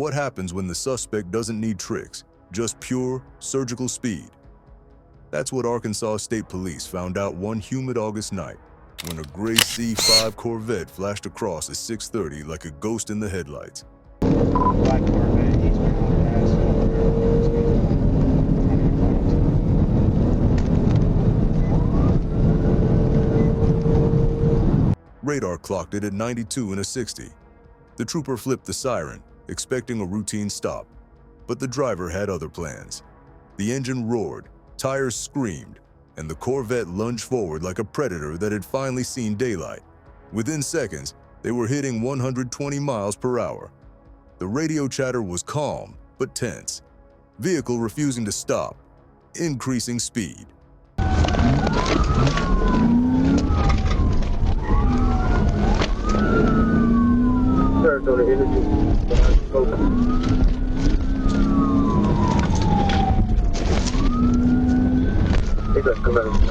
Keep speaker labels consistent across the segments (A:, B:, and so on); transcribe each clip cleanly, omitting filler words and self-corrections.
A: what happens when the suspect doesn't need tricks, just pure, surgical speed? That's what Arkansas State Police found out one humid August night when a gray C5 Corvette flashed across at 6:30 like a ghost in the headlights.
B: Black Corvette, he's been on gas.
A: Radar clocked it at 92 and a 60. The trooper flipped the siren, expecting a routine stop, but the driver had other plans. The engine roared, tires screamed, and the Corvette lunged forward like a predator that had finally seen daylight. Within seconds, they were hitting 120 miles per hour. The radio chatter was calm but tense. Vehicle refusing to stop, increasing speed.
B: Territory energy. He doesn't come out of the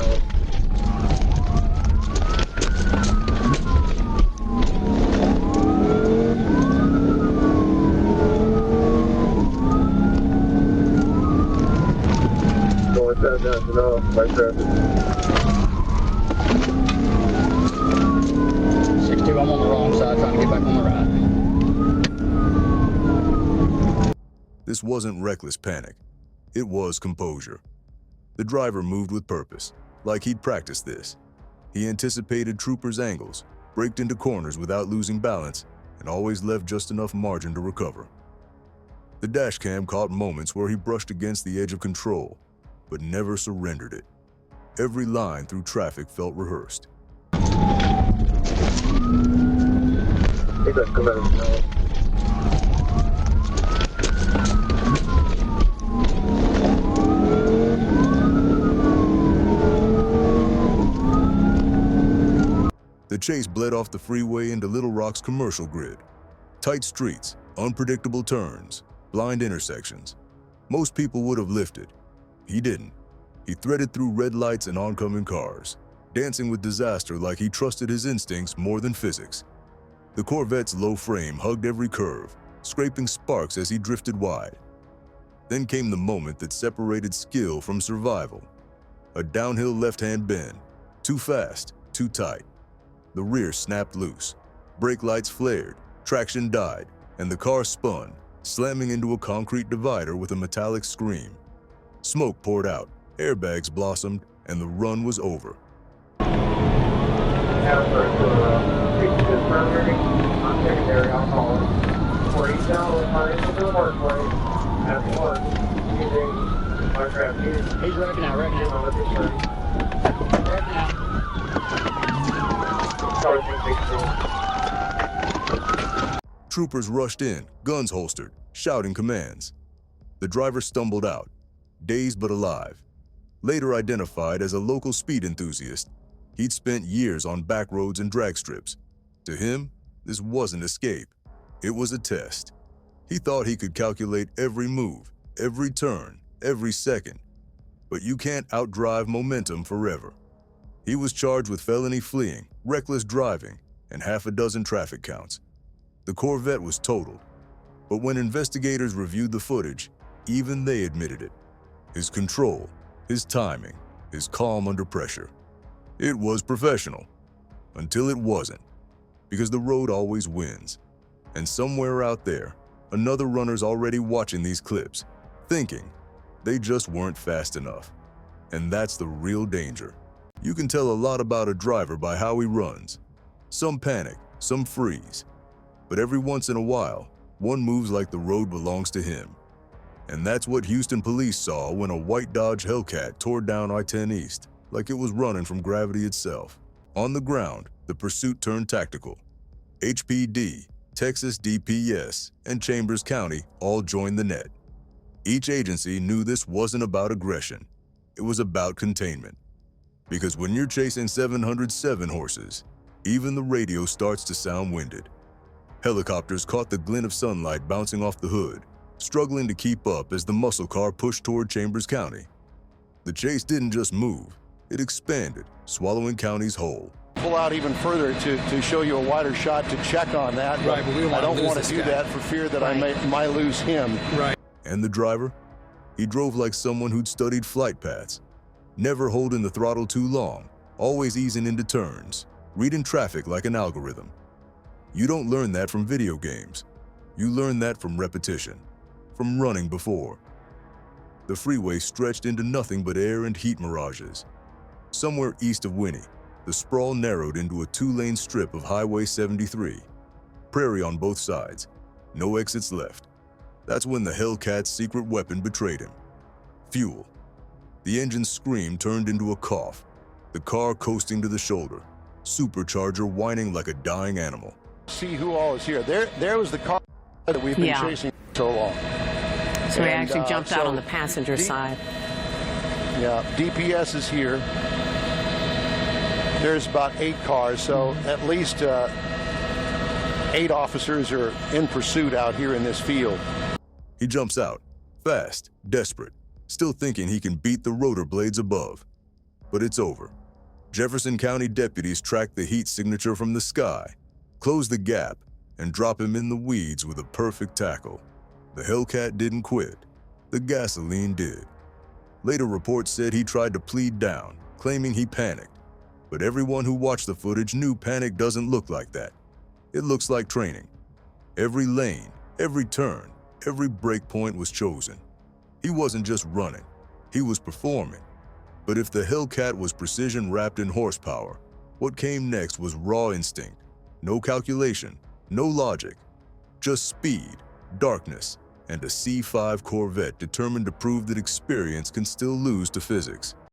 B: going down to the by traffic.
C: 6-2, I'm on the wrong side, trying to get back on the right.
A: This wasn't reckless panic. It was composure. The driver moved with purpose, like he'd practiced this. He anticipated troopers' angles, braked into corners without losing balance, and always left just enough margin to recover. The dashcam caught moments where he brushed against the edge of control, but never surrendered it. Every line through traffic felt rehearsed.
B: He doesn't come out of the
A: The chase bled off the freeway into Little Rock's commercial grid. Tight streets, unpredictable turns, blind intersections. Most people would have lifted. He didn't. He threaded through red lights and oncoming cars, dancing with disaster like he trusted his instincts more than physics. The Corvette's low frame hugged every curve, scraping sparks as he drifted wide. Then came the moment that separated skill from survival. A downhill left-hand bend, too fast, too tight. The rear snapped loose. Brake lights flared, traction died, and the car spun, slamming into a concrete divider with a metallic scream. Smoke poured out, airbags blossomed, and the run was over.
B: I'm secondary, I'll call it. For each hour, into the workplace, at work, using my traffic.
C: He's wrecking out, wrecking out. Wrecking out.
A: Troopers rushed in, guns holstered, shouting commands. The driver stumbled out, dazed but alive. Later identified as a local speed enthusiast, he'd spent years on back roads and drag strips. To him, this wasn't escape. It was a test. He thought he could calculate every move, every turn, every second. But you can't outdrive momentum forever. He was charged with felony fleeing, reckless driving, and half a dozen traffic counts. The Corvette was totaled. But when investigators reviewed the footage, even they admitted it. His control, his timing, his calm under pressure. It was professional. Until it wasn't. Because the road always wins. And somewhere out there, another runner's already watching these clips, thinking they just weren't fast enough. And that's the real danger. You can tell a lot about a driver by how he runs. Some panic, some freeze. But every once in a while, one moves like the road belongs to him. And that's what Houston police saw when a white Dodge Hellcat tore down I-10 East, like it was running from gravity itself. On the ground, the pursuit turned tactical. HPD, Texas DPS, and Chambers County all joined the net. Each agency knew this wasn't about aggression. It was about containment. Because when you're chasing 707 horses, even the radio starts to sound winded. Helicopters caught the glint of sunlight bouncing off the hood, struggling to keep up as the muscle car pushed toward Chambers County. The chase didn't just move, it expanded, swallowing counties whole.
D: Pull out even further to show you a wider shot to check on that.
E: Right, but we don't
D: I don't
E: want
D: want
E: to
D: to
E: lose
D: do
E: this guy.
D: that for fear that I might lose him.
E: Right.
A: And the driver? He drove like someone who'd studied flight paths, never holding the throttle too long, always easing into turns, reading traffic like an algorithm. You don't learn that from video games. You learn that from repetition, from running before. The freeway stretched into nothing but air and heat mirages. Somewhere east of Winnie, the sprawl narrowed into a two-lane strip of Highway 73. Prairie on both sides, no exits left. That's when the Hellcat's secret weapon betrayed him. Fuel. The engine's scream turned into a cough, the car coasting to the shoulder, supercharger whining like a dying animal.
D: See who all is here. There was the car that we've been chasing so long.
F: So he actually jumped out on the passenger side.
D: Yeah, DPS is here. There's about 8 cars, so at least 8 officers are in pursuit out here in this field.
A: He jumps out, fast, desperate, still thinking he can beat the rotor blades above. But it's over. Jefferson County deputies track the heat signature from the sky, close the gap, and drop him in the weeds with a perfect tackle. The Hellcat didn't quit. The gasoline did. Later reports said he tried to plead down, claiming he panicked. But everyone who watched the footage knew panic doesn't look like that. It looks like training. Every lane, every turn, every break point was chosen. He wasn't just running, he was performing. But if the Hellcat was precision wrapped in horsepower, what came next was raw instinct. No calculation, no logic, just speed, darkness, and a C5 Corvette determined to prove that experience can still lose to physics.